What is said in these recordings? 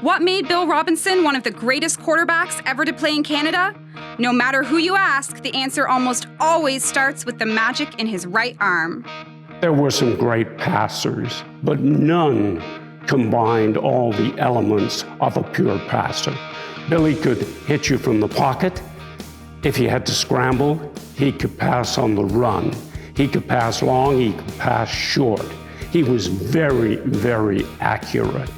What made Bill Robinson one of the greatest quarterbacks ever to play in Canada? No matter who you ask, the answer almost always starts with the magic in his right arm. There were some great passers, but none combined all the elements of a pure passer. Billy could hit you from the pocket. If he had to scramble, he could pass on the run. He could pass long, he could pass short. He was very, very accurate,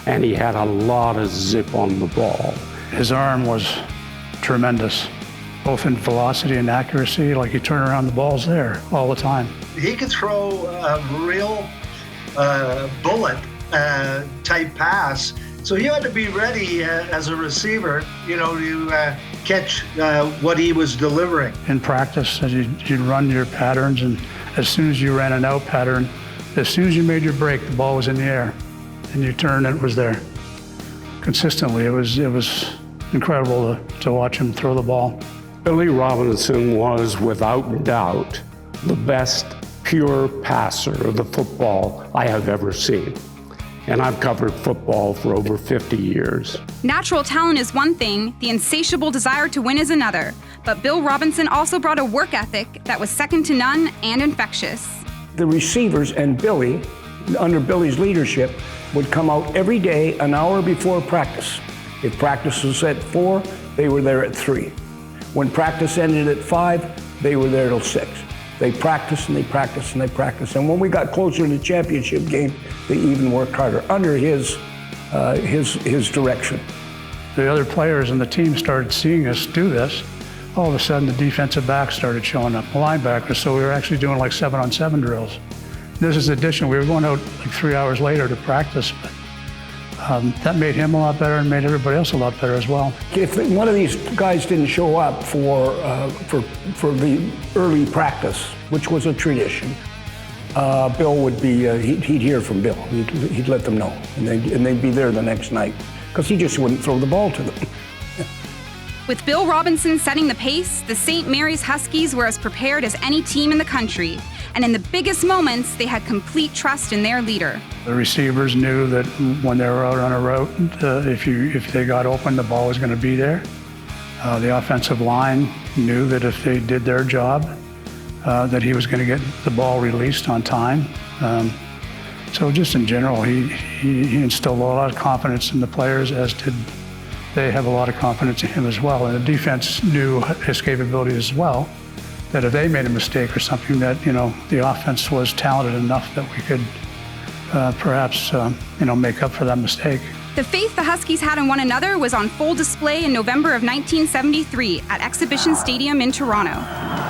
and he had a lot of zip on the ball. His arm was tremendous, both in velocity and accuracy. Like, you turn around, the ball's there all the time. He could throw a real bullet type pass. So you had to be ready as a receiver, to catch what he was delivering. In practice, you'd run your patterns, and as soon as you ran an out pattern, as soon as you made your break, the ball was in the air, and you turned, and it was there. Consistently, it was incredible to watch him throw the ball. Billy Robinson was, without doubt, the best pure passer of the football I have ever seen. And I've covered football for over 50 years. Natural talent is one thing, the insatiable desire to win is another. But Bill Robinson also brought a work ethic that was second to none and infectious. The receivers and Billy, under Billy's leadership, would come out every day an hour before practice. If practice was at 4, they were there at 3. When practice ended at 5, they were there till 6. They practiced and they practiced and they practiced. And when we got closer to the championship game, they even worked harder under his direction. The other players in the team started seeing us do this. All of a sudden, the defensive backs started showing up, the linebackers, so we were actually doing like 7-on-7 drills. This is addition. We were going out like 3 hours later to practice, but that made him a lot better and made everybody else a lot better as well. If one of these guys didn't show up for the early practice, which was a tradition, Bill would be, he'd hear from Bill. He'd let them know, and they'd be there the next night, because he just wouldn't throw the ball to them. With Bill Robinson setting the pace, the St. Mary's Huskies were as prepared as any team in the country. And in the biggest moments, they had complete trust in their leader. The receivers knew that when they were out on a route, if they got open, the ball was going to be there. The offensive line knew that if they did their job, that he was going to get the ball released on time. So just in general, he instilled a lot of confidence in the players, as did they have a lot of confidence in him as well. And the defense knew his capabilities as well, that if they made a mistake or something, that, the offense was talented enough that we could perhaps, make up for that mistake. The faith the Huskies had in one another was on full display in November of 1973 at Exhibition Stadium in Toronto.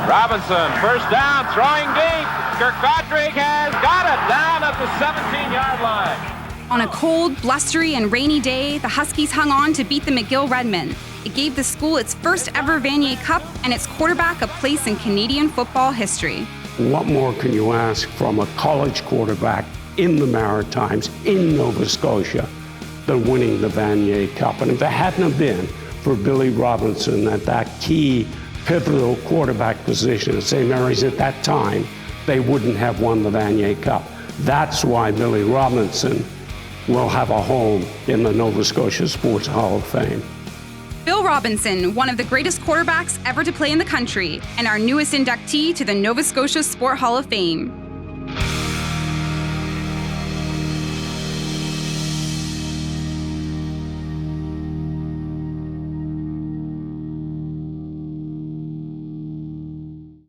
Robinson, first down, throwing deep. Kirkpatrick has got it down at the 17-yard line. On a cold, blustery, and rainy day, the Huskies hung on to beat the McGill Redmen. It gave the school its first ever Vanier Cup and its quarterback a place in Canadian football history. What more can you ask from a college quarterback in the Maritimes, in Nova Scotia, than winning the Vanier Cup? And if it hadn't have been for Billy Robinson at that key, pivotal quarterback position at St. Mary's at that time, they wouldn't have won the Vanier Cup. That's why Billy Robinson will have a home in the Nova Scotia Sports Hall of Fame. Bill Robinson, one of the greatest quarterbacks ever to play in the country, and our newest inductee to the Nova Scotia Sport Hall of Fame.